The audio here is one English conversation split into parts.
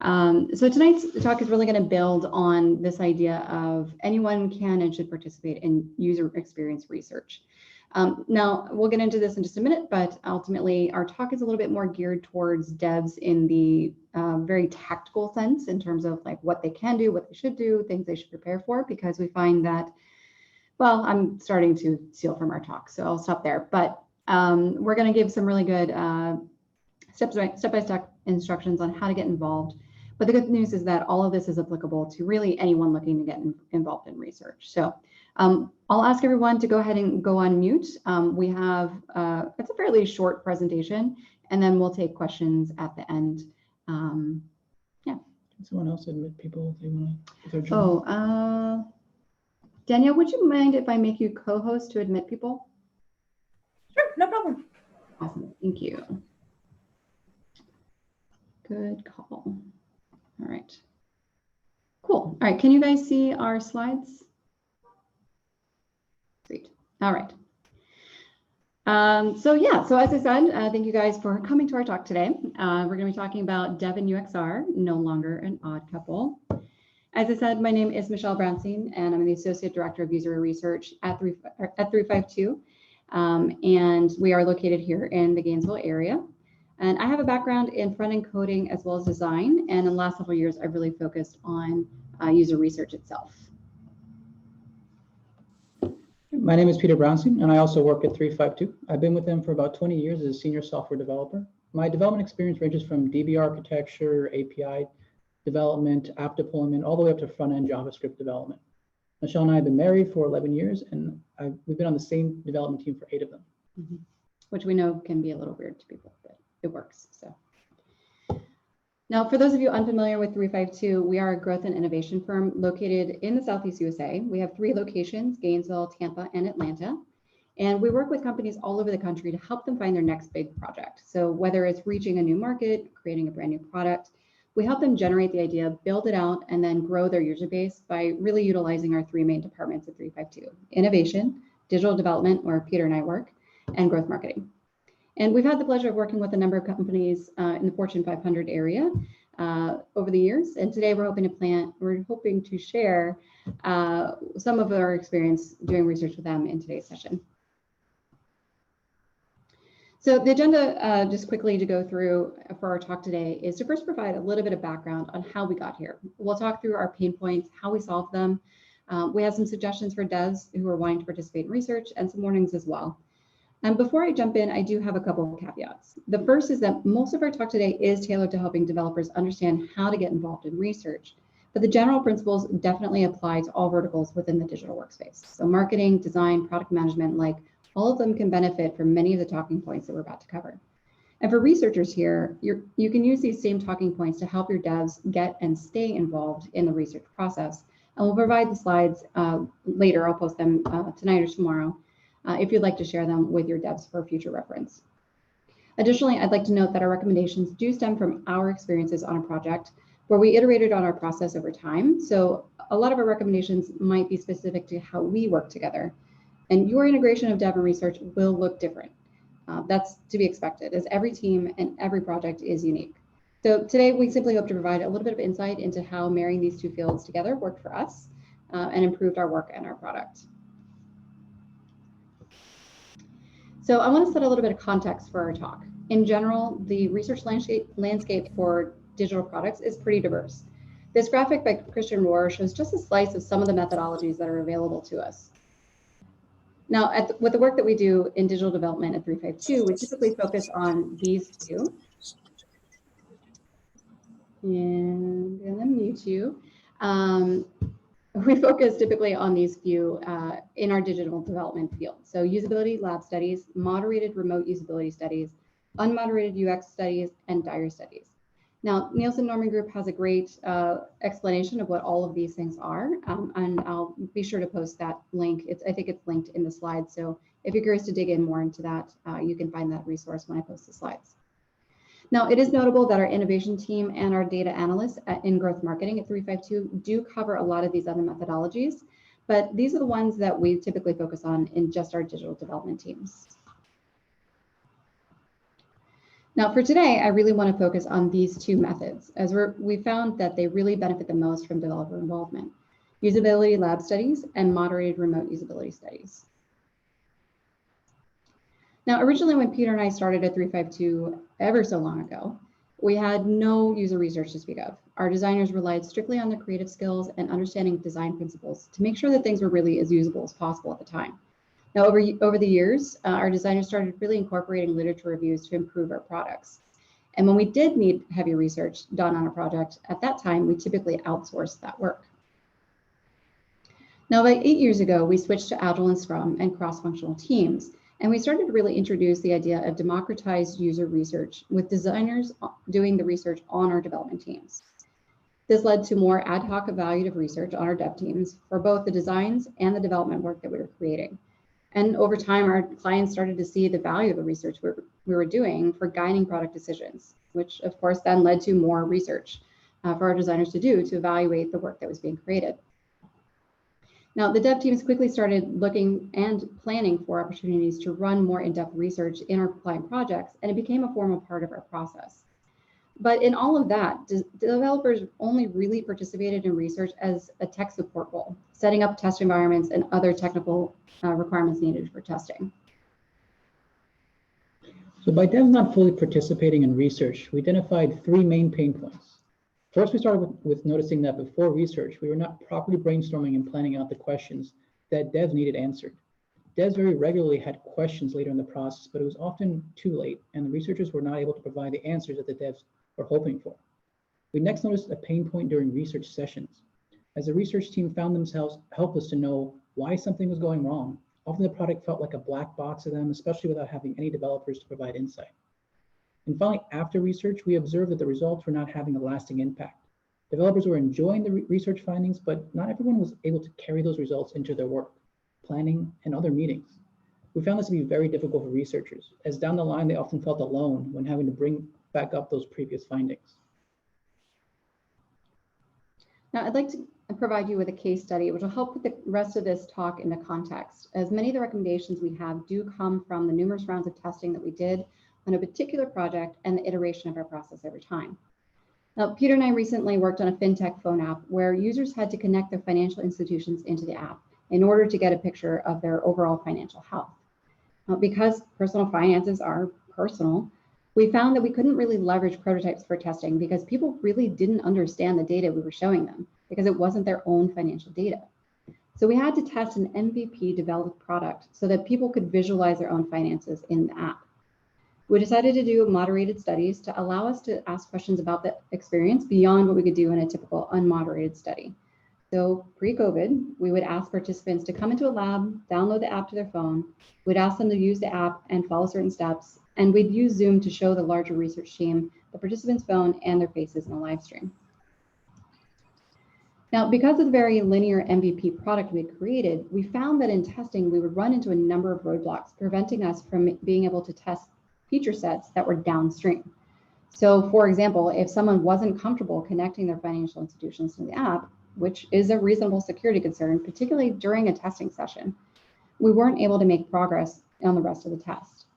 So tonight's talk is really going to build on this idea of anyone can and should participate in user experience research. Now, we'll get into this in just a minute, but ultimately our talk is a little bit more geared towards devs in the very tactical sense in terms of like what they can do, what they should do, things they should prepare for, because we find that, well, I'm starting to steal from our talk, so I'll stop there. But we're going to give some really good step-by-step instructions on how to get involved. But the good news is that all of this is applicable to really anyone looking to get involved in research. So I'll ask everyone to go ahead and go on mute. We have, it's a fairly short presentation, and then we'll take questions at the end. Yeah. Can someone else admit people if they want to, if they're joining? Oh, Danielle, would you mind if I make you co-host to admit people? Sure, no problem. Awesome, thank you. Good call. All right, cool. All right, can you guys see our slides? Sweet. All right. So as I said, thank you guys for coming to our talk today. We're going to be talking about Dev and UXR, no longer an odd couple. As I said, my name is Michelle Brownstein, and I'm the Associate Director of User Research at 352. And we are located here in the Gainesville area. And I have a background in front-end coding as well as design. And in the last several years, I've really focused on user research itself. My name is Peter Brownstein, and I also work at 352. I've been with them for about 20 years as a senior software developer. My development experience ranges from DB architecture, API development, app deployment, all the way up to front-end JavaScript development. Michelle and I have been married for 11 years, and we've been on the same development team for 8 of them. Mm-hmm. Which we know can be a little weird to people, but it works. So now, for those of you unfamiliar with 352, we are a growth and innovation firm located in the Southeast USA. We have 3 locations: Gainesville, Tampa, and Atlanta. And we work with companies all over the country to help them find their next big project. So whether it's reaching a new market, creating a brand new product, we help them generate the idea, build it out, and then grow their user base by really utilizing our 3 main departments at 352: innovation, digital development, where Peter and I work, and growth marketing. And we've had the pleasure of working with a number of companies in the Fortune 500 area over the years. And today we're hoping to share some of our experience doing research with them in today's session. So the agenda, just quickly to go through for our talk today, is to first provide a little bit of background on how we got here. We'll talk through our pain points, how we solve them. We have some suggestions for devs who are wanting to participate in research, and some warnings as well. And before I jump in, I do have a couple of caveats. The first is that most of our talk today is tailored to helping developers understand how to get involved in research, but the general principles definitely apply to all verticals within the digital workspace. So marketing, design, product management, like all of them can benefit from many of the talking points that we're about to cover. And for researchers here, you can use these same talking points to help your devs get and stay involved in the research process. And we'll provide the slides later. I'll post them tonight or tomorrow if you'd like to share them with your devs for future reference. Additionally, I'd like to note that our recommendations do stem from our experiences on a project where we iterated on our process over time. So a lot of our recommendations might be specific to how we work together. And your integration of dev and research will look different. That's to be expected, as every team and every project is unique. So today, we simply hope to provide a little bit of insight into how marrying these 2 fields together worked for us and improved our work and our product. So I want to set a little bit of context for our talk. In general, the research landscape for digital products is pretty diverse. This graphic by Christian Rohr shows just a slice of some of the methodologies that are available to us. Now, with the work that we do in digital development at 352, we typically focus on these 2. And I'm going to mute you. We focus typically on these few in our digital development field. So usability lab studies, moderated remote usability studies, unmoderated UX studies, and dire studies. Now, Nielsen Norman Group has a great explanation of what all of these things are, and I'll be sure to post that link. I think it's linked in the slides. So if you're curious to dig in more into that, you can find that resource when I post the slides. Now, it is notable that our innovation team and our data analysts in growth marketing at 352 do cover a lot of these other methodologies, but these are the ones that we typically focus on in just our digital development teams. Now for today, I really want to focus on these two methods as we found that they really benefit the most from developer involvement: usability lab studies and moderated remote usability studies. Now, originally when Peter and I started at 352 ever so long ago, we had no user research to speak of. Our designers relied strictly on their creative skills and understanding design principles to make sure that things were really as usable as possible at the time. Now, over the years, our designers started really incorporating literature reviews to improve our products. And when we did need heavy research done on a project, at that time, we typically outsourced that work. Now, about 8 years ago, we switched to Agile and Scrum and cross-functional teams, and we started to really introduce the idea of democratized user research with designers doing the research on our development teams. This led to more ad hoc evaluative research on our dev teams for both the designs and the development work that we were creating. And over time, our clients started to see the value of the research we were doing for guiding product decisions, which of course then led to more research for our designers to do to evaluate the work that was being created. Now, the dev teams quickly started looking and planning for opportunities to run more in-depth research in our client projects, and it became a formal part of our process. But in all of that, developers only really participated in research as a tech support role, setting up test environments and other technical requirements needed for testing. So by devs not fully participating in research, we identified 3 main pain points. First, we started with noticing that before research, we were not properly brainstorming and planning out the questions that devs needed answered. Devs very regularly had questions later in the process, but it was often too late, and the researchers were not able to provide the answers that the devs were hoping for. We next noticed a pain point during research sessions. As the research team found themselves helpless to know why something was going wrong, often the product felt like a black box to them, especially without having any developers to provide insight. And finally, after research, we observed that the results were not having a lasting impact. Developers were enjoying the research findings, but not everyone was able to carry those results into their work, planning, and other meetings. We found this to be very difficult for researchers, as down the line, they often felt alone when having to bring back up those previous findings. Now, I'd like to provide you with a case study, which will help put the rest of this talk into context, as many of the recommendations we have do come from the numerous rounds of testing that we did on a particular project and the iteration of our process over time. Now, Peter and I recently worked on a fintech phone app where users had to connect their financial institutions into the app in order to get a picture of their overall financial health. Now, because personal finances are personal, we found that we couldn't really leverage prototypes for testing because people really didn't understand the data we were showing them because it wasn't their own financial data. So we had to test an MVP developed product so that people could visualize their own finances in the app. We decided to do moderated studies to allow us to ask questions about the experience beyond what we could do in a typical unmoderated study. So pre-COVID, we would ask participants to come into a lab, download the app to their phone. We'd ask them to use the app and follow certain steps. And we'd use Zoom to show the larger research team the participant's phone and their faces in a live stream. Now, because of the very linear MVP product we had created, we found that in testing, we would run into a number of roadblocks, preventing us from being able to test feature sets that were downstream. So for example, if someone wasn't comfortable connecting their financial institutions to the app, which is a reasonable security concern, particularly during a testing session, we weren't able to make progress on the rest of the test.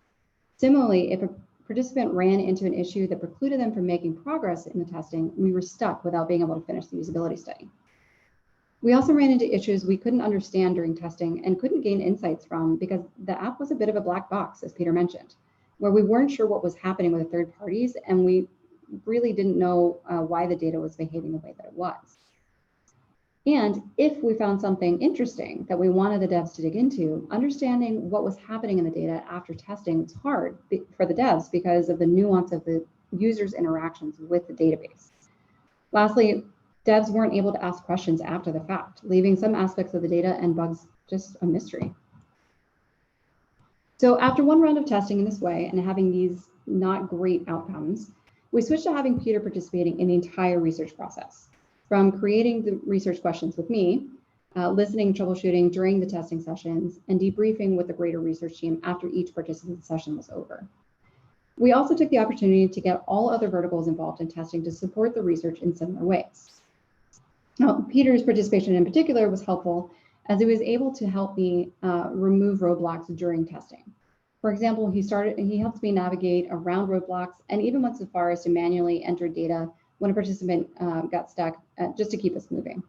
Similarly, if a participant ran into an issue that precluded them from making progress in the testing, we were stuck without being able to finish the usability study. We also ran into issues we couldn't understand during testing and couldn't gain insights from because the app was a bit of a black box, as Peter mentioned, where we weren't sure what was happening with the third parties, and we really didn't know why the data was behaving the way that it was. And if we found something interesting that we wanted the devs to dig into, understanding what was happening in the data after testing was hard for the devs because of the nuance of the user's interactions with the database. Lastly, devs weren't able to ask questions after the fact, leaving some aspects of the data and bugs just a mystery. So after one round of testing in this way and having these not great outcomes, we switched to having Peter participating in the entire research process, from creating the research questions with me, listening, troubleshooting during the testing sessions, and debriefing with the greater research team after each participant session was over. We also took the opportunity to get all other verticals involved in testing to support the research in similar ways. Now, Peter's participation in particular was helpful as he was able to help me remove roadblocks during testing. For example, he helps me navigate around roadblocks and even went so far as to manually enter data when a participant got stuck just to keep us moving.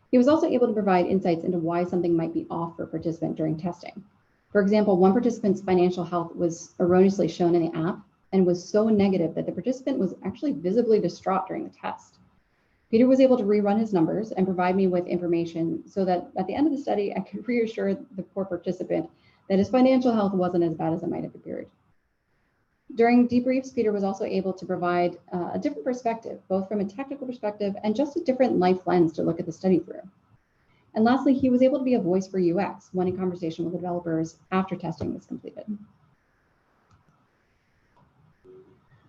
He was also able to provide insights into why something might be off for a participant during testing. For example, one participant's financial health was erroneously shown in the app and was so negative that the participant was actually visibly distraught during the test. Peter was able to rerun his numbers and provide me with information so that at the end of the study, I could reassure the poor participant that his financial health wasn't as bad as it might have appeared. During debriefs, Peter was also able to provide a different perspective, both from a technical perspective and just a different life lens to look at the study through. And lastly, he was able to be a voice for UX when in conversation with the developers after testing was completed.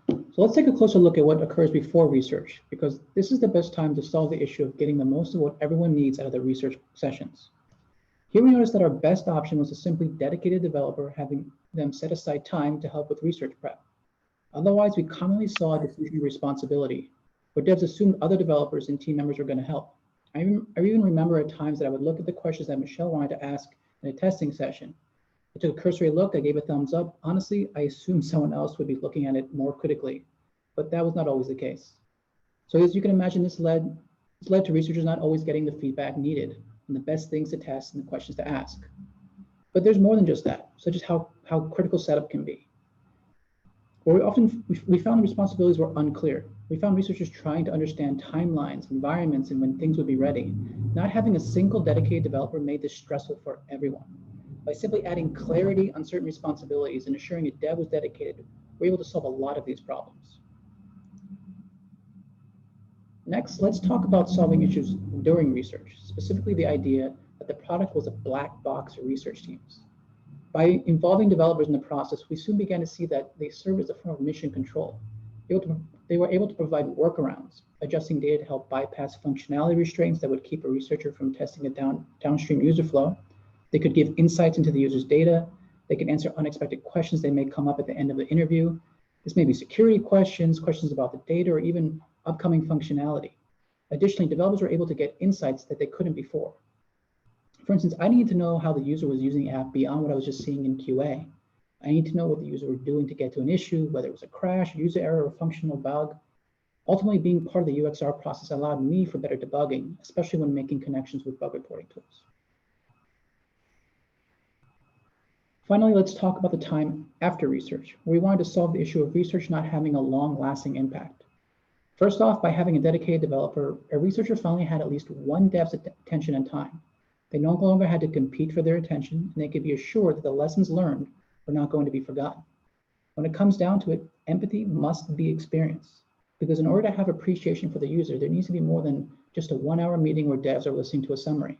So let's take a closer look at what occurs before research, because this is the best time to solve the issue of getting the most of what everyone needs out of the research sessions. Here we noticed that our best option was to simply dedicate a developer, having them set aside time to help with research prep. Otherwise, we commonly saw a diffusion of responsibility, where devs assumed other developers and team members were going to help. I even remember at times that I would look at the questions that Michelle wanted to ask in a testing session. I took a cursory look, I gave a thumbs up. Honestly, I assumed someone else would be looking at it more critically, but that was not always the case. So as you can imagine, this led to researchers not always getting the feedback needed and the best things to test and the questions to ask. But there's more than just that, such as how critical setup can be. Where we found the responsibilities were unclear. We found researchers trying to understand timelines, environments, and when things would be ready. Not having a single dedicated developer made this stressful for everyone. By simply adding clarity on certain responsibilities and assuring a dev was dedicated, we're able to solve a lot of these problems. Next, let's talk about solving issues during research, specifically the idea that the product was a black box for research teams. By involving developers in the process, we soon began to see that they served as a form of mission control. They were able to provide workarounds, adjusting data to help bypass functionality restraints that would keep a researcher from testing a downstream user flow. They could give insights into the user's data. They could answer unexpected questions that may come up at the end of the interview. This may be security questions, questions about the data, or even upcoming functionality. Additionally, developers were able to get insights that they couldn't before. For instance, I need to know how the user was using the app beyond what I was just seeing in QA. I need to know what the user were doing to get to an issue, whether it was a crash, user error, or functional bug. Ultimately, being part of the UXR process allowed me for better debugging, especially when making connections with bug reporting tools. Finally, let's talk about the time after research, where we wanted to solve the issue of research not having a long-lasting impact. First off, by having a dedicated developer, a researcher finally had at least one dev's attention and time. They no longer had to compete for their attention, and they could be assured that the lessons learned were not going to be forgotten. When it comes down to it, empathy must be experienced, because in order to have appreciation for the user, there needs to be more than just a 1-hour meeting where devs are listening to a summary.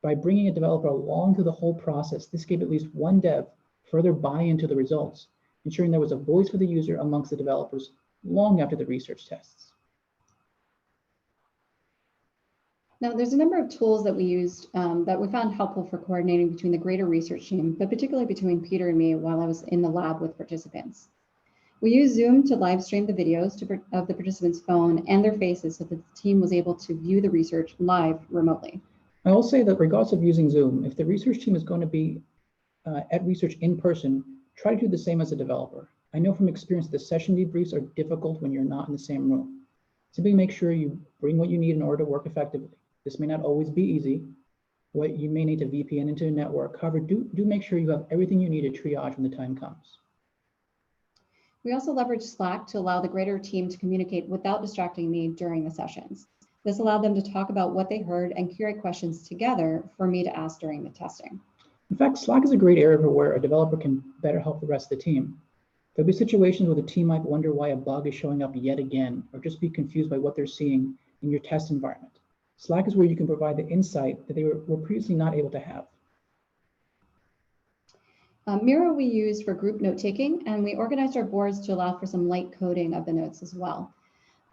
By bringing a developer along through the whole process, this gave at least one dev further buy-in to the results, ensuring there was a voice for the user amongst the developers long after the research tests. Now, there's a number of tools that we used that we found helpful for coordinating between the greater research team, but particularly between Peter and me while I was in the lab with participants. We used Zoom to live stream the videos of the participants' phone and their faces so that the team was able to view the research live remotely. I will say that regardless of using Zoom, if the research team is going to be at research in person, try to do the same as a developer. I know from experience the session debriefs are difficult when you're not in the same room. Simply make sure you bring what you need in order to work effectively. This may not always be easy. You may need to VPN into a network. However, do make sure you have everything you need to triage when the time comes. We also leveraged Slack to allow the greater team to communicate without distracting me during the sessions. This allowed them to talk about what they heard and curate questions together for me to ask during the testing. In fact, Slack is a great area where a developer can better help the rest of the team. There'll be situations where the team might wonder why a bug is showing up yet again, or just be confused by what they're seeing in your test environment. Slack is where you can provide the insight that they were previously not able to have. Miro we used for group note-taking, and we organized our boards to allow for some light coding of the notes as well.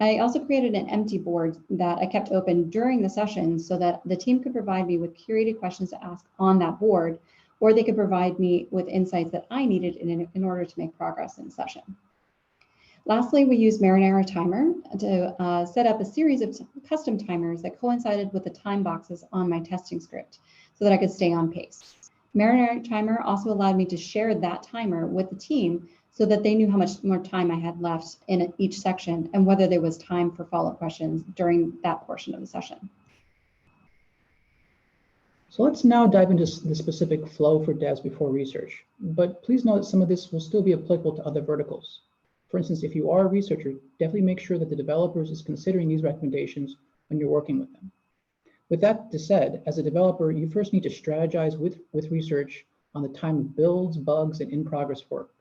I also created an empty board that I kept open during the session so that the team could provide me with curated questions to ask on that board, or they could provide me with insights that I needed in order to make progress in the session. Lastly, we used Marinara Timer to set up a series of custom timers that coincided with the time boxes on my testing script so that I could stay on pace. Marinate timer also allowed me to share that timer with the team so that they knew how much more time I had left in each section and whether there was time for follow-up questions during that portion of the session. So let's now dive into the specific flow for devs before research, but please note that some of this will still be applicable to other verticals. For instance, if you are a researcher, definitely make sure that the developers is considering these recommendations when you're working with them. With that said, as a developer, you first need to strategize with research on the time of builds, bugs, and in-progress work.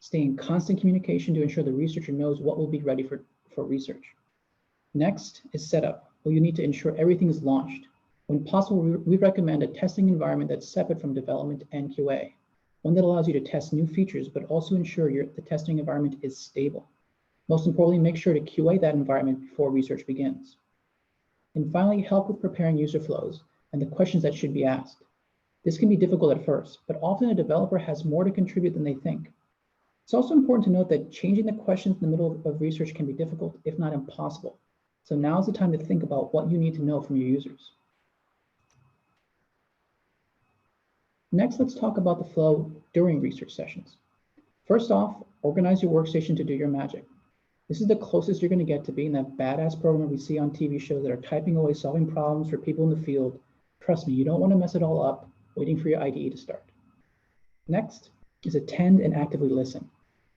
Stay in constant communication to ensure the researcher knows what will be ready for research. Next is setup, where you need to ensure everything is launched. When possible, we recommend a testing environment that's separate from development and QA, one that allows you to test new features, but also ensure the testing environment is stable. Most importantly, make sure to QA that environment before research begins. And finally, help with preparing user flows and the questions that should be asked. This can be difficult at first, but often a developer has more to contribute than they think. It's also important to note that changing the questions in the middle of research can be difficult, if not impossible. So now is the time to think about what you need to know from your users. Next, let's talk about the flow during research sessions. First off, organize your workstation to do your magic. This is the closest you're going to get to being that badass programmer we see on TV shows that are typing away solving problems for people in the field. Trust me, you don't want to mess it all up waiting for your IDE to start. Next is attend and actively listen.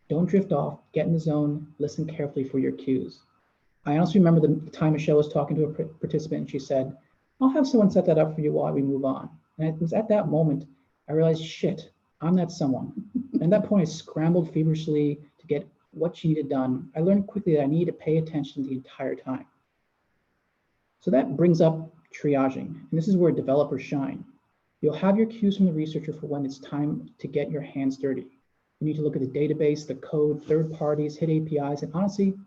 Don't drift off, get in the zone, listen carefully for your cues. I honestly remember the time Michelle was talking to a participant and she said, "I'll have someone set that up for you while we move on." And it was at that moment I realized, shit, I'm that someone. And at that point, I scrambled feverishly to get what she needed done. I learned quickly that I needed to pay attention the entire time. So that brings up triaging, and this is where developers shine. You'll have your cues from the researcher for when it's time to get your hands dirty. You need to look at the database, the code, third parties, hit APIs, and honestly,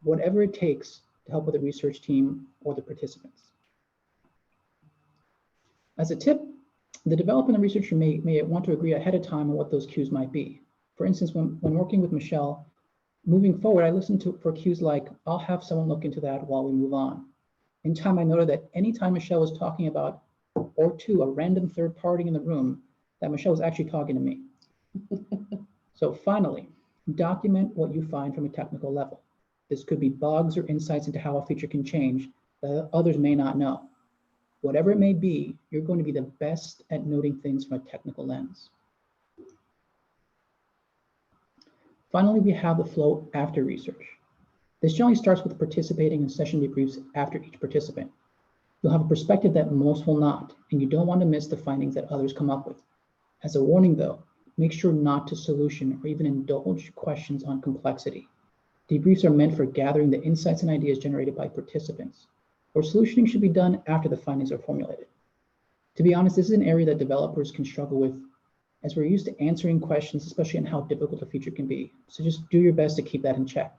whatever it takes to help with the research team or the participants. As a tip, the developer and the researcher may want to agree ahead of time on what those cues might be. For instance, when working with Michelle, moving forward, I listened for cues like, "I'll have someone look into that while we move on." In time, I noted that anytime Michelle was talking about, or to a random third party in the room, that Michelle was actually talking to me. So finally, document what you find from a technical level. This could be bugs or insights into how a feature can change that others may not know. Whatever it may be, you're going to be the best at noting things from a technical lens. Finally, we have the flow after research. This generally starts with participating in session debriefs after each participant. You'll have a perspective that most will not, and you don't want to miss the findings that others come up with. As a warning though, make sure not to solution or even indulge questions on complexity. Debriefs are meant for gathering the insights and ideas generated by participants, or solutioning should be done after the findings are formulated. To be honest, this is an area that developers can struggle with, as we're used to answering questions, especially on how difficult a feature can be. So just do your best to keep that in check.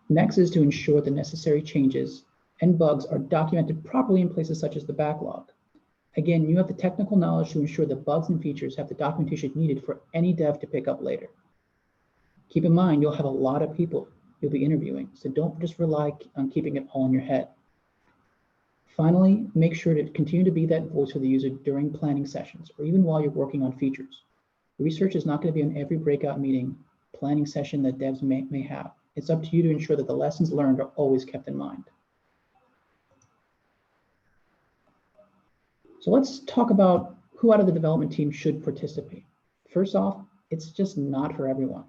Next is to ensure the necessary changes and bugs are documented properly in places such as the backlog. Again, you have the technical knowledge to ensure the bugs and features have the documentation needed for any dev to pick up later. Keep in mind, you'll have a lot of people you'll be interviewing, so don't just rely on keeping it all in your head. Finally, make sure to continue to be that voice for the user during planning sessions or even while you're working on features. Research is not going to be on every breakout meeting, planning session that devs may have. It's up to you to ensure that the lessons learned are always kept in mind. So let's talk about who out of the development team should participate. First off, it's just not for everyone.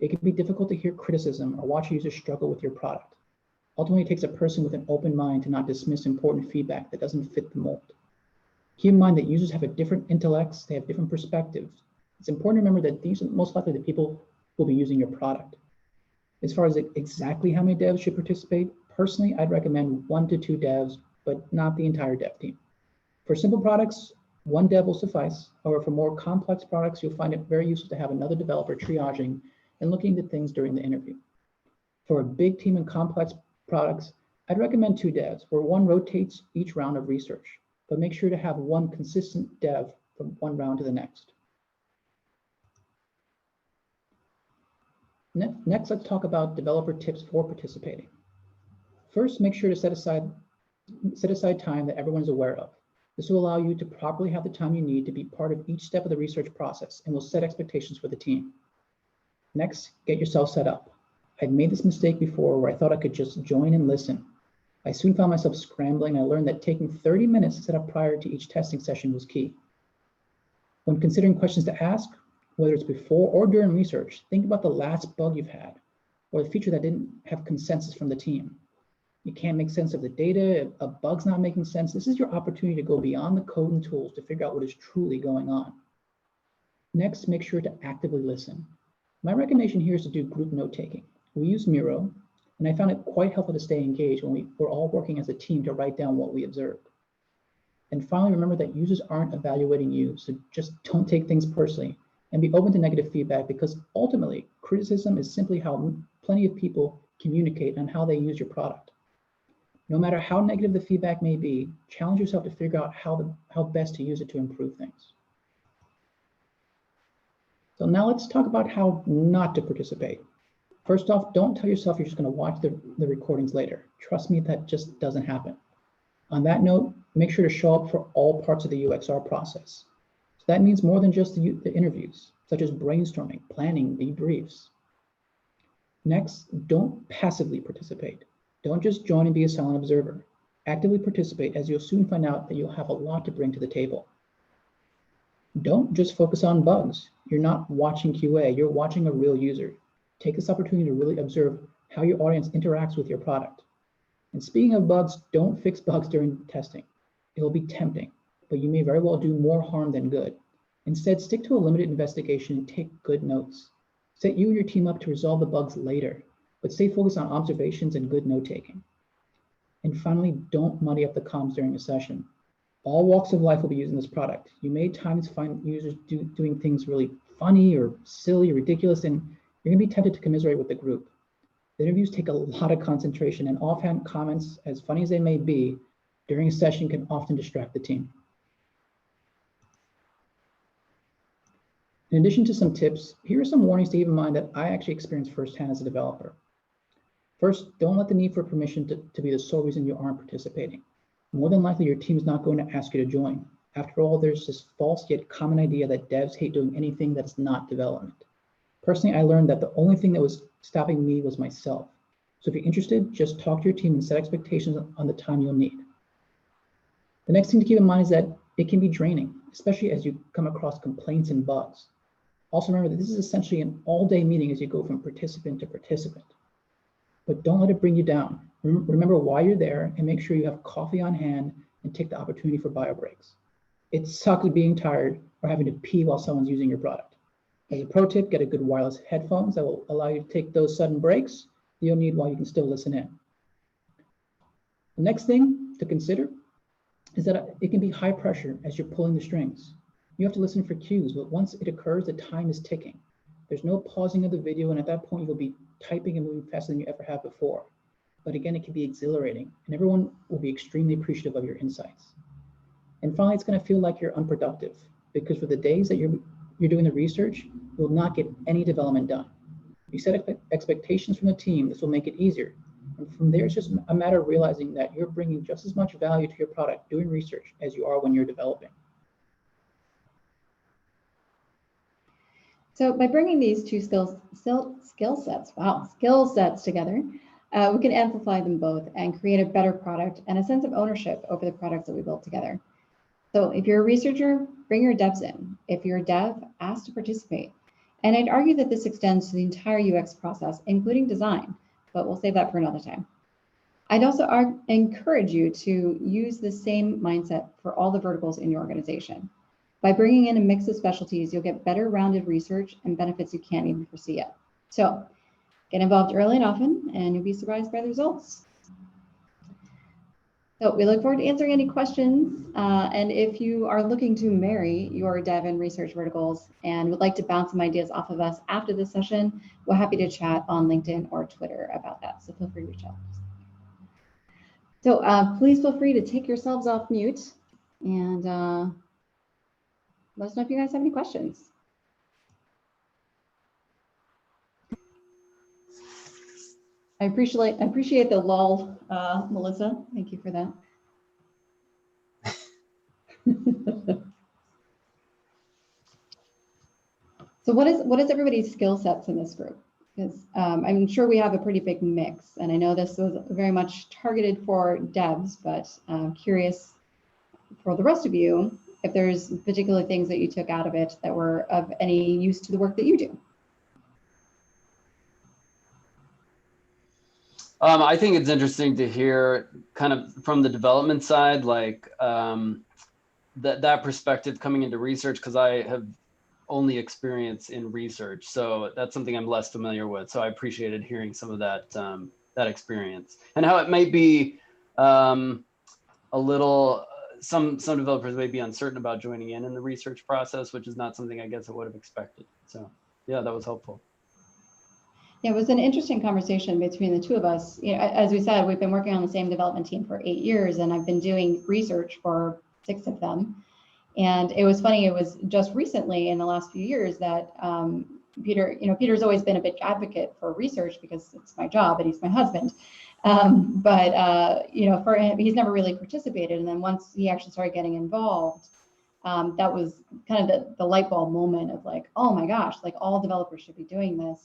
It can be difficult to hear criticism or watch a user struggle with your product. Ultimately, it takes a person with an open mind to not dismiss important feedback that doesn't fit the mold. Keep in mind that users have a different intellects, they have different perspectives. It's important to remember that these are most likely the people who will be using your product. As far as exactly how many devs should participate, personally, I'd recommend 1 to 2 devs, but not the entire dev team. For simple products, 1 dev will suffice. However, for more complex products, you'll find it very useful to have another developer triaging and looking into things during the interview. For a big team and complex products, I'd recommend 2 devs, where 1 rotates each round of research, but make sure to have 1 consistent dev from 1 round to the next. Next, let's talk about developer tips for participating. First, make sure to set aside time that everyone's aware of. This will allow you to properly have the time you need to be part of each step of the research process and will set expectations for the team. Next, get yourself set up. I'd made this mistake before where I thought I could just join and listen. I soon found myself scrambling, and I learned that taking 30 minutes to set up prior to each testing session was key. When considering questions to ask, whether it's before or during research, think about the last bug you've had or the feature that didn't have consensus from the team. You can't make sense of the data, if a bug's not making sense. This is your opportunity to go beyond the code and tools to figure out what is truly going on. Next, make sure to actively listen. My recommendation here is to do group note-taking. We use Miro, and I found it quite helpful to stay engaged when we're all working as a team to write down what we observed. And finally, remember that users aren't evaluating you, so just don't take things personally and be open to negative feedback, because ultimately, criticism is simply how plenty of people communicate on how they use your product. No matter how negative the feedback may be, challenge yourself to figure out how best to use it to improve things. So now let's talk about how not to participate. First off, don't tell yourself you're just going to watch the recordings later. Trust me, that just doesn't happen. On that note, make sure to show up for all parts of the UXR process. So that means more than just the interviews, such as brainstorming, planning, debriefs. Next, don't passively participate. Don't just join and be a silent observer. Actively participate, as you'll soon find out that you'll have a lot to bring to the table. Don't just focus on bugs. You're not watching QA, you're watching a real user. Take this opportunity to really observe how your audience interacts with your product. And speaking of bugs, don't fix bugs during testing. It will be tempting, but you may very well do more harm than good. Instead, stick to a limited investigation and take good notes. Set you and your team up to resolve the bugs later, but stay focused on observations and good note-taking. And finally, don't muddy up the comms during a session. All walks of life will be using this product. You may at times find users doing things really funny or silly or ridiculous, and you're gonna be tempted to commiserate with the group. The interviews take a lot of concentration, and offhand comments, as funny as they may be, during a session can often distract the team. In addition to some tips, here are some warnings to keep in mind that I actually experienced firsthand as a developer. First, don't let the need for permission to be the sole reason you aren't participating. More than likely, your team is not going to ask you to join. After all, there's this false yet common idea that devs hate doing anything that's not development. Personally, I learned that the only thing that was stopping me was myself. So if you're interested, just talk to your team and set expectations on the time you'll need. The next thing to keep in mind is that it can be draining, especially as you come across complaints and bugs. Also remember that this is essentially an all-day meeting as you go from participant to participant. But don't let it bring you down. Remember why you're there and make sure you have coffee on hand and take the opportunity for bio breaks. It sucks being tired or having to pee while someone's using your product. As a pro tip, get a good wireless headphones that will allow you to take those sudden breaks you'll need while you can still listen in. The next thing to consider is that it can be high pressure as you're pulling the strings. You have to listen for cues, but once it occurs, the time is ticking. There's no pausing of the video, and at that point, you'll be typing and moving faster than you ever have before. But again, it can be exhilarating, and everyone will be extremely appreciative of your insights. And finally, it's going to feel like you're unproductive, because for the days that you're doing the research, you will not get any development done. You set expectations from the team. This will make it easier. And from there, it's just a matter of realizing that you're bringing just as much value to your product doing research as you are when you're developing. So by bringing these two skill sets together, we can amplify them both and create a better product and a sense of ownership over the products that we built together. So if you're a researcher, bring your devs in. If you're a dev, ask to participate. And I'd argue that this extends to the entire UX process, including design, but we'll save that for another time. I'd also encourage you to use the same mindset for all the verticals in your organization. By bringing in a mix of specialties, you'll get better rounded research and benefits you can't even foresee yet. So get involved early and often, and you'll be surprised by the results. So we look forward to answering any questions. And if you are looking to marry your dev and research verticals and would like to bounce some ideas off of us after this session, we're happy to chat on LinkedIn or Twitter about that. So feel free to reach out. So please feel free to take yourselves off mute and let us know if you guys have any questions. I appreciate the lull, Melissa. Thank you for that. So what is everybody's skill sets in this group? Because I'm sure we have a pretty big mix, and I know this was very much targeted for devs, but I'm curious for the rest of you if there's particular things that you took out of it that were of any use to the work that you do. I think it's interesting to hear kind of from the development side, like that perspective coming into research, because I have only experience in research, so that's something I'm less familiar with. So I appreciated hearing some of that that experience and how it might be a little. Some developers may be uncertain about joining in the research process, which is not something I guess I would have expected. So yeah, that was helpful. Yeah, it was an interesting conversation between the two of us. You know, as we said, we've been working on the same development team for 8 years, and I've been doing research for 6 of them. And it was funny, it was just recently in the last few years that Peter, you know, Peter's always been a big advocate for research because it's my job and he's my husband. You know, for him, he's never really participated. And then once he actually started getting involved, that was kind of the light bulb moment of like, oh my gosh, like all developers should be doing this.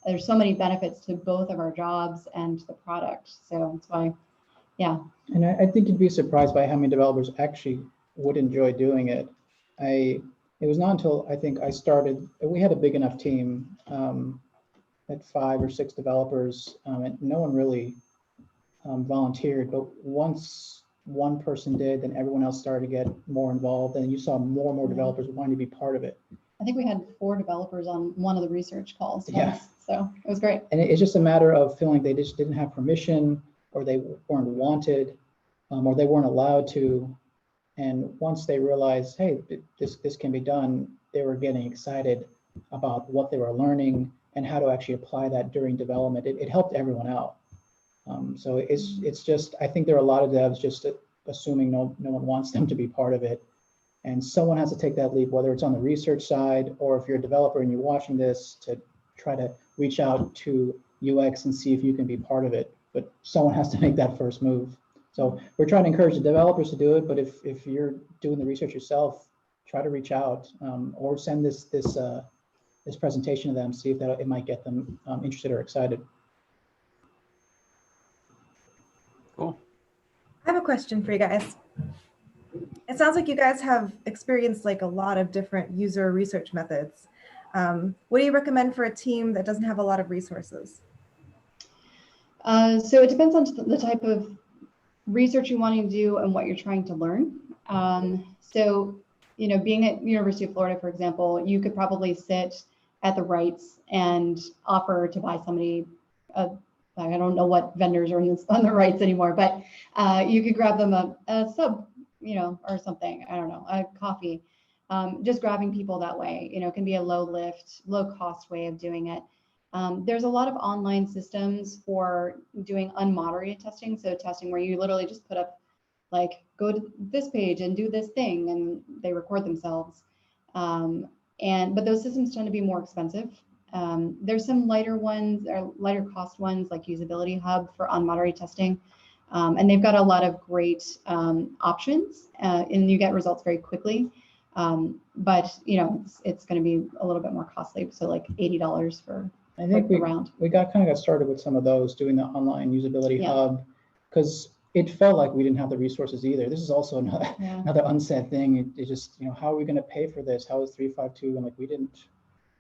There's so many benefits to both of our jobs and the product. So that's why, yeah. And I think you'd be surprised by how many developers actually would enjoy doing it. It was not until I think I started, we had a big enough team at 5 or 6 developers, and no one really volunteered. But once one person did, then everyone else started to get more involved, and you saw more and more developers wanting to be part of it. I think we had 4 developers on one of the research calls. Yeah. So it was great. And it's just a matter of feeling they just didn't have permission, or they weren't wanted, or they weren't allowed to. And once they realized, hey, this can be done, they were getting excited about what they were learning and how to actually apply that during development. It helped everyone out. So it's just, I think there are a lot of devs just assuming no one wants them to be part of it. And someone has to take that leap, whether it's on the research side, or if you're a developer and you're watching this, to try to reach out to UX and see if you can be part of it. But someone has to make that first move. So we're trying to encourage the developers to do it, but if you're doing the research yourself, try to reach out, or send this presentation to them, see if it might get them interested or excited. Cool. I have a question for you guys. It sounds like you guys have experienced like a lot of different user research methods. What do you recommend for a team that doesn't have a lot of resources? So it depends on the type of research you want to do and what you're trying to learn. So, you know, being at University of Florida, for example, you could probably sit at the Rights and offer to buy somebody, I don't know what vendors are on the Rights anymore, but you could grab them a sub, you know, or something, I don't know, a coffee. Just grabbing people that way, you know, can be a low lift, low cost way of doing it. There's a lot of online systems for doing unmoderated testing. So testing where you literally just put up, like, go to this page and do this thing, and they record themselves. But those systems tend to be more expensive. There's some lighter ones, or lighter cost ones, like Usability Hub for unmoderated testing. And they've got a lot of great options, and you get results very quickly. But you know, it's going to be a little bit more costly. So like $80 for I think the round. We kind of got started with some of those, doing the online usability hub, because it felt like we didn't have the resources either. This is also another unsaid thing. It just, you know, how are we going to pay for this? How is 352? And like,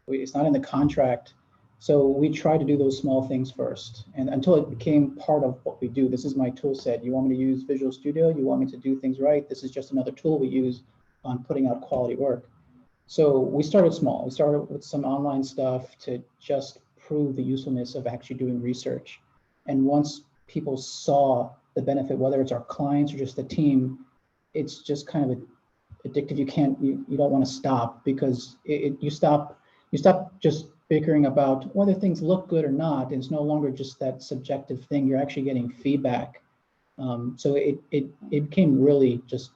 it's not in the contract. So we try to do those small things first, and until it became part of what we do. This is my tool set. You want me to use Visual Studio? You want me to do things right? This is just another tool we use on putting out quality work. So we started small. We started with some online stuff to just prove the usefulness of actually doing research. And once people saw the benefit, whether it's our clients or just the team, it's just kind of addictive. You don't want to stop, because you stop just bickering about whether things look good or not. It's no longer just that subjective thing. You're actually getting feedback. So it became really just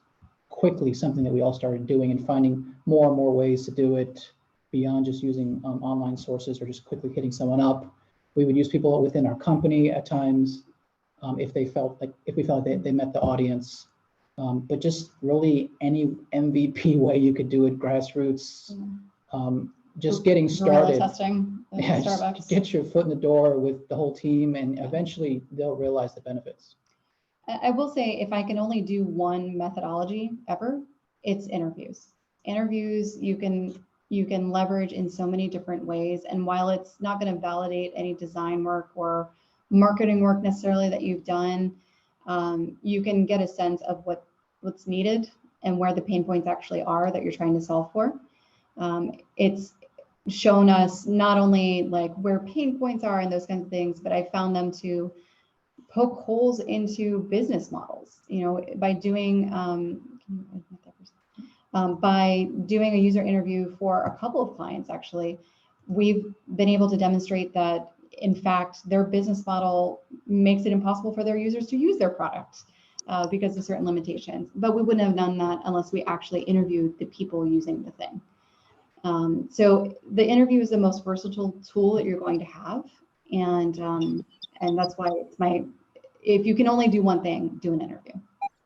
quickly something that we all started doing, and finding more and more ways to do it beyond just using online sources or just quickly hitting someone up. We would use people within our company at times if we felt like they met the audience. but just really any MVP way you could do it, grassroots, just getting started. Testing at Yeah, Starbucks. just get your foot in the door with the whole team, and eventually they'll realize the benefits. I will say, if I can only do one methodology ever, it's interviews. Interviews you can leverage in so many different ways. And while it's not going to validate any design work or marketing work necessarily that you've done, you can get a sense of what's needed and where the pain points actually are that you're trying to solve for. It's shown us not only like where pain points are and those kinds of things, but I found them to poke holes into business models, by doing a user interview for a couple of clients. Actually, we've been able to demonstrate that in fact their business model makes it impossible for their users to use their product because of certain limitations, but we wouldn't have done that unless we actually interviewed the people using the thing. So the interview is the most versatile tool that you're going to have, and that's why it's if you can only do one thing, do an interview.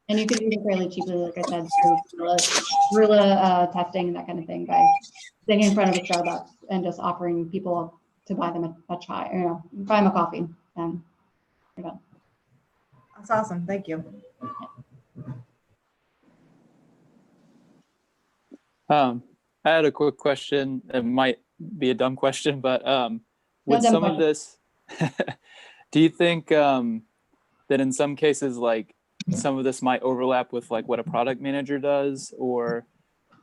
And you can do it fairly cheaply, like I said, through guerrilla testing and that kind of thing, by sitting in front of a Starbucks and just offering people to buy them a chai, buy them a coffee, and you're done. That's awesome. Thank you. I had a quick question. It might be a dumb question, but with some of this, do you think that in some cases, like some of this might overlap with like what a product manager does, or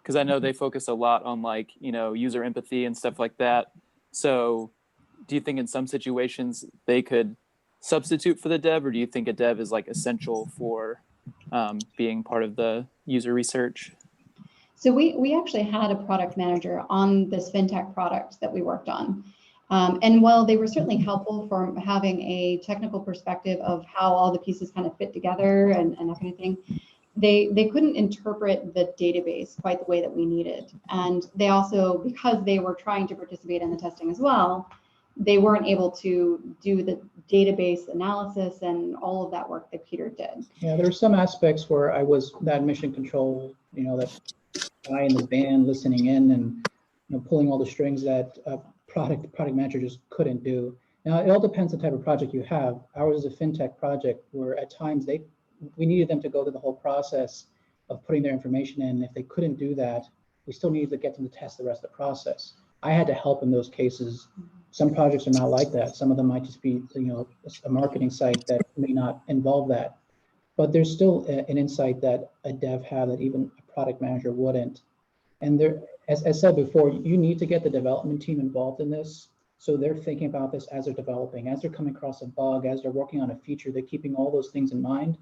because I know they focus a lot on like, user empathy and stuff like that. So do you think in some situations they could substitute for the dev, or do you think a dev is like essential for being part of the user research? So we actually had a product manager on this fintech product that we worked on. And while they were certainly helpful for having a technical perspective of how all the pieces kind of fit together and that kind of thing, they couldn't interpret the database quite the way that we needed. And they also, because they were trying to participate in the testing as well, they weren't able to do the database analysis and all of that work that Peter did. Yeah, there were some aspects where I was that mission control, that guy in the band listening in and pulling all the strings that product manager just couldn't do. Now it all depends on the type of project you have. Ours is a fintech project where at times we needed them to go through the whole process of putting their information in. If they couldn't do that, we still needed to get them to test the rest of the process. I had to help in those cases. Some projects are not like that. Some of them might just be a marketing site that may not involve that. But there's still an insight that a dev had that even a product manager wouldn't. And there, as I said before, you need to get the development team involved in this. So they're thinking about this as they're developing, as they're coming across a bug, as they're working on a feature, they're keeping all those things in mind.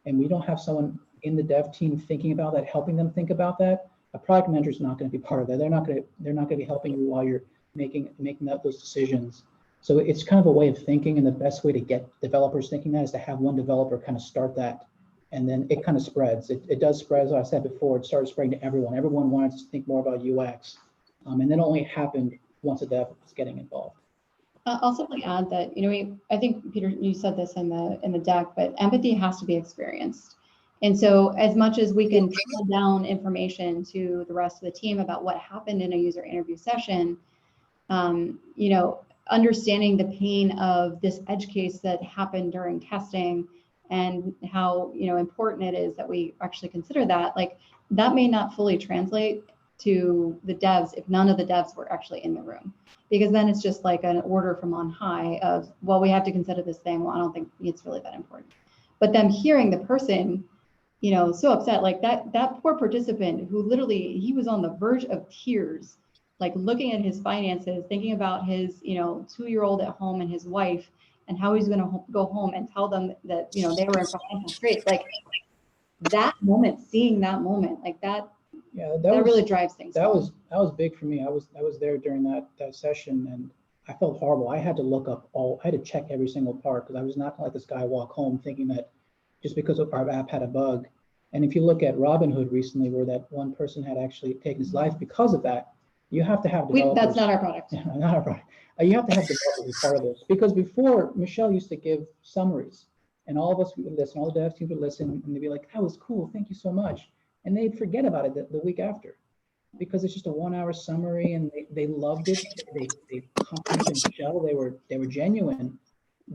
And we don't have someone in the dev team thinking about that, helping them think about that. A product manager is not going to be part of that. They're not going to be helping you while you're making those decisions. So it's kind of a way of thinking, and the best way to get developers thinking that is to have one developer kind of start that, and then it kind of spreads. It does spread, as I said before, it started spreading to everyone. Everyone wanted to think more about UX, and then it only happened once a dev was getting involved. I'll simply add that, I think, Peter, you said this in the deck, but empathy has to be experienced. And so as much as we can drill down information to the rest of the team about what happened in a user interview session, understanding the pain of this edge case that happened during testing and how, important it is that we actually consider that, like that may not fully translate to the devs if none of the devs were actually in the room, because then it's just like an order from on high of, well, we have to consider this thing. Well, I don't think it's really that important. But them hearing the person, so upset, like that poor participant who literally, he was on the verge of tears, like looking at his finances, thinking about his, 2-year-old at home and his wife, and how he's going to go home and tell them that, they were in financial straits. Like that moment, seeing that moment, like that, that really drives things. That was big for me. I was there during that session, and I felt horrible. I had to look up I had to check every single part, because I was not going to let this guy walk home thinking that just because our app had a bug. And if you look at Robinhood recently, where that one person had actually taken his life because of that, you have to have developers. That's not our product. Not our product. You have to have developers be part of this, because before, Michelle used to give summaries, And all of us would listen, all the dev teams would listen, and they'd be like, that was cool, thank you so much. And they'd forget about it the week after, because it's just a 1 hour summary, and they loved it. They complimented Michelle, they were genuine,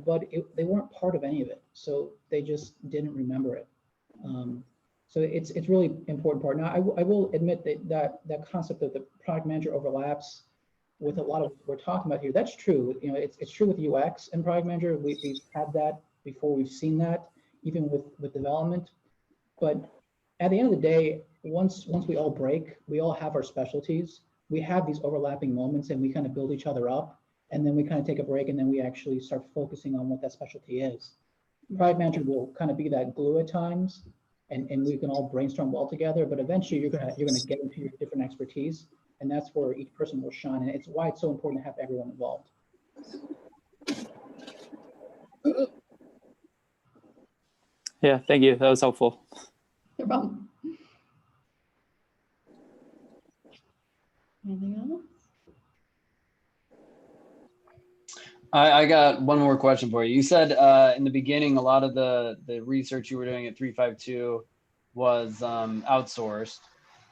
but they weren't part of any of it. So they just didn't remember it. So it's really important part. Now, I will admit that concept of the product manager overlaps with a lot of what we're talking about here. That's true. You know, it's true with UX and product manager. We've had that before. We've seen that even with development. But at the end of the day, once we all break, we all have our specialties. We have these overlapping moments, and we kind of build each other up. And then we kind of take a break, and then we actually start focusing on what that specialty is. Product manager will kind of be that glue at times, and we can all brainstorm well together. But eventually, you're gonna get into your different expertise, and that's where each person will shine. And it's why it's so important to have everyone involved. Yeah, thank you. That was helpful. No problem. Anything else? I got one more question for you. You said in the beginning, a lot of the research you were doing at 352 was outsourced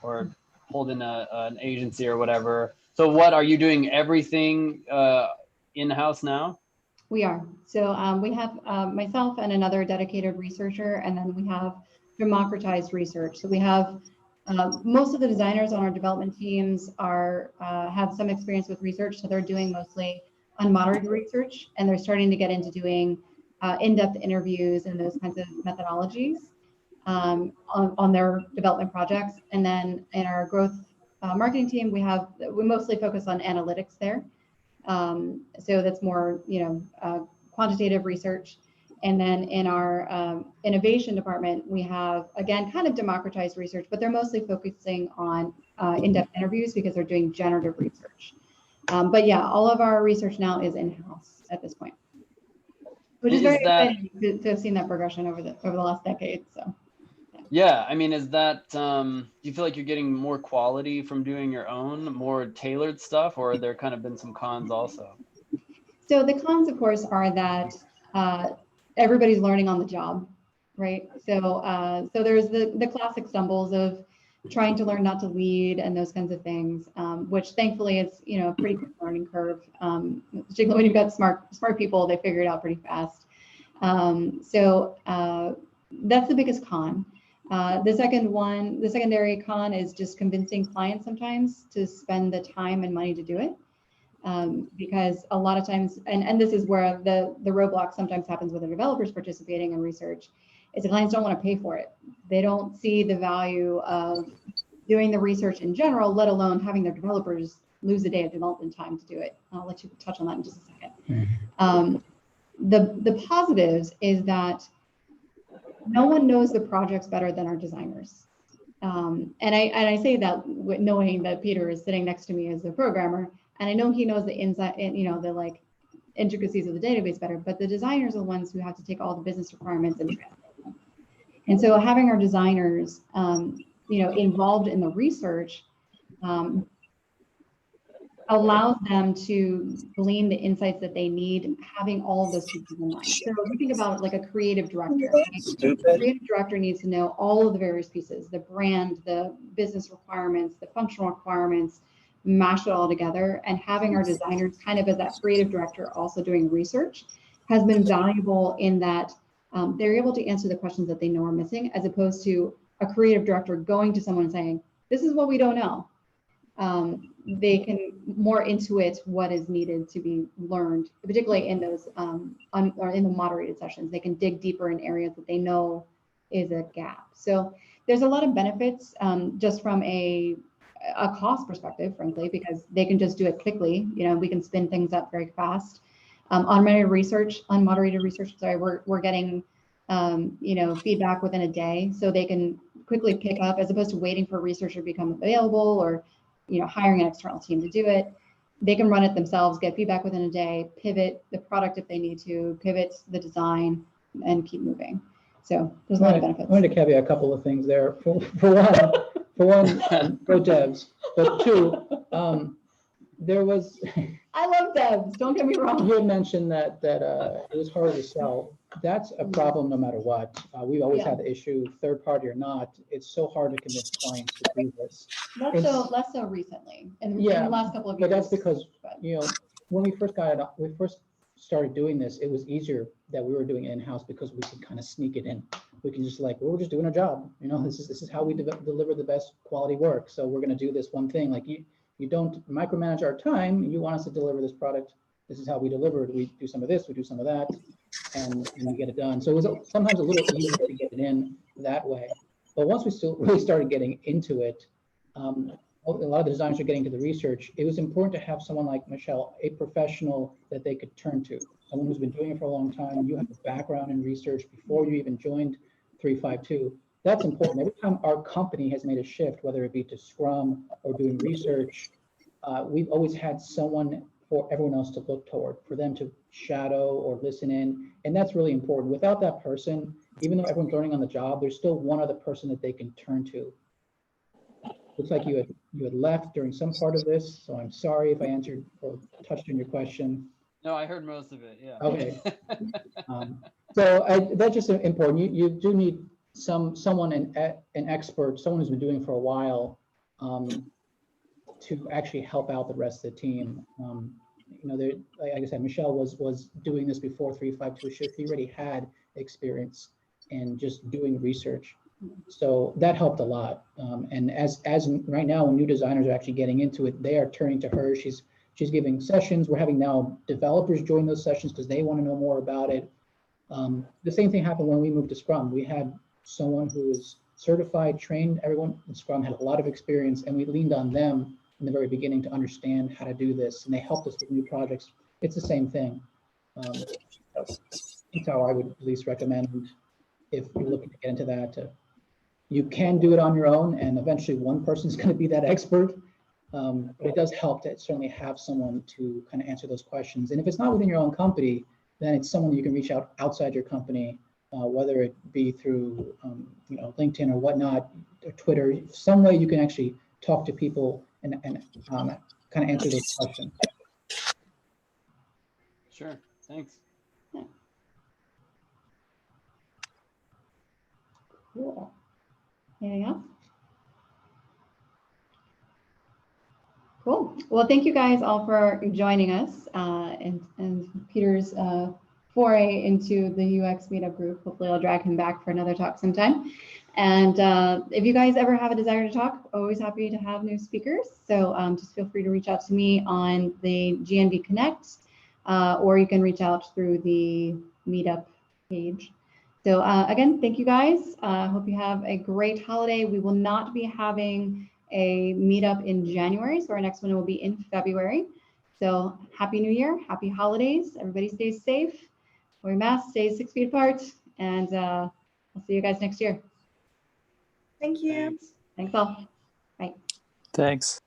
or pulled in an agency or whatever. So what, are you doing everything in-house now? We are. So we have myself and another dedicated researcher, and then we have democratized research. So we have most of the designers on our development teams have some experience with research, so they're doing mostly unmoderated research, and they're starting to get into doing in-depth interviews and those kinds of methodologies on their development projects. And then in our growth marketing team, we mostly focus on analytics there. So that's more, quantitative research. And then in our innovation department, we have, again, kind of democratized research, but they're mostly focusing on in-depth interviews because they're doing generative research. But yeah, all of our research now is in-house at this point, which is very exciting to have seen that progression over the last decade. So. Yeah, I mean, is that, do you feel like you're getting more quality from doing your own, more tailored stuff, or have there kind of been some cons also? So the cons, of course, are that everybody's learning on the job, right? So there's the classic stumbles of trying to learn not to lead and those kinds of things, which thankfully is, a pretty quick learning curve. Particularly when you've got smart people, they figure it out pretty fast. So that's the biggest con. The secondary con is just convincing clients sometimes to spend the time and money to do it. Because a lot of times, and this is where the roadblock sometimes happens with the developers participating in research, is the clients don't want to pay for it. They don't see the value of doing the research in general, let alone having their developers lose a day of development time to do it. I'll let you touch on that in just a second. Mm-hmm. The positives is that no one knows the projects better than our designers. And I say that knowing that Peter is sitting next to me as a programmer, and I know he knows the inside, the like intricacies of the database better, but the designers are the ones who have to take all the business requirements and translate them. And so having our designers, involved in the research allows them to glean the insights that they need, having all of those pieces in mind. So if you think about it like a creative director, the creative director needs to know all of the various pieces, the brand, the business requirements, the functional requirements, mash it all together. And having our designers kind of as that creative director also doing research has been valuable in that they're able to answer the questions that they know are missing, as opposed to a creative director going to someone and saying, this is what we don't know. They can more intuit what is needed to be learned, particularly in those or in the moderated sessions. They can dig deeper in areas that they know is a gap. So there's a lot of benefits just from a cost perspective, frankly, because they can just do it quickly. We can spin things up very fast. Unmoderated research, sorry, we're getting feedback within a day, so they can quickly pick up, as opposed to waiting for a researcher to become available or hiring an external team to do it. They can run it themselves, get feedback within a day, pivot the product if they need to, pivot the design, and keep moving. So there's a lot of benefits. I wanted to caveat a couple of things there. For one, pro devs, but two, there was. I love devs. Don't get me wrong. You had mentioned that it was hard to sell. that's a problem no matter what. We've always Yeah. had the issue, third party or not, it's so hard to convince clients to do this. Less so recently, in Yeah, the last couple of years. But that's because, but- you know, when we first started doing this, it was easier that we were doing it in-house because we could kind of sneak it in. We can just like, well, we're just doing our job. You know, this is how we deliver the best quality work. So we're going to do this one thing. Like you don't micromanage our time. You want us to deliver this product. This is how we deliver it. We do some of this, we do some of that, and we get it done. So it was sometimes a little easier to get it in that way. But once we really started getting into it, a lot of the designers are getting to the research. It was important to have someone like Michelle, a professional that they could turn to, someone who's been doing it for a long time. You have a background in research before you even joined 352. That's important. Every time our company has made a shift, whether it be to Scrum or doing research, we've always had someone for everyone else to look toward, for them to shadow or listen in. And that's really important. Without that person, even though everyone's learning on the job, there's still one other person that they can turn to. Looks like you had left during some part of this, so I'm sorry if I answered or touched on your question. No, I heard most of it. Yeah. Okay. So that's just important. You do need someone, an expert, someone who's been doing it for a while, to actually help out the rest of the team. You know, like I said, Michelle was doing this before 352 shift. He already had experience in just doing research. So that helped a lot. And as right now, when new designers are actually getting into it, they are turning to her. She's giving sessions. We're having now developers join those sessions because they want to know more about it. The same thing happened when we moved to Scrum. We had someone who was certified, trained. Everyone in Scrum had a lot of experience, and we leaned on them in the very beginning to understand how to do this, and they helped us with new projects. It's the same thing. That's how I would at least recommend if you're looking to get into that. You can do it on your own, and eventually one person's going to be that expert. But it does help to certainly have someone to kind of answer those questions. And if it's not within your own company, then it's someone you can reach out outside your company, whether it be through you know, LinkedIn or whatnot, or Twitter, some way you can actually talk to people and kind of answer those questions. Sure. Thanks. Cool. Anything else? Cool. Well, thank you guys all for joining us and Peter's foray into the UX Meetup group. Hopefully I'll drag him back for another talk sometime. And if you guys ever have a desire to talk, always happy to have new speakers. So just feel free to reach out to me on the GNV Connect, or you can reach out through the Meetup page. So again, thank you guys. Hope you have a great holiday. We will not be having a meetup in January, so our next one will be in February. So happy New Year, happy holidays. Everybody stays safe, wear your masks, stay 6 feet apart, and I'll see you guys next year. Thank you. Thanks. Thanks all. Bye. Thanks.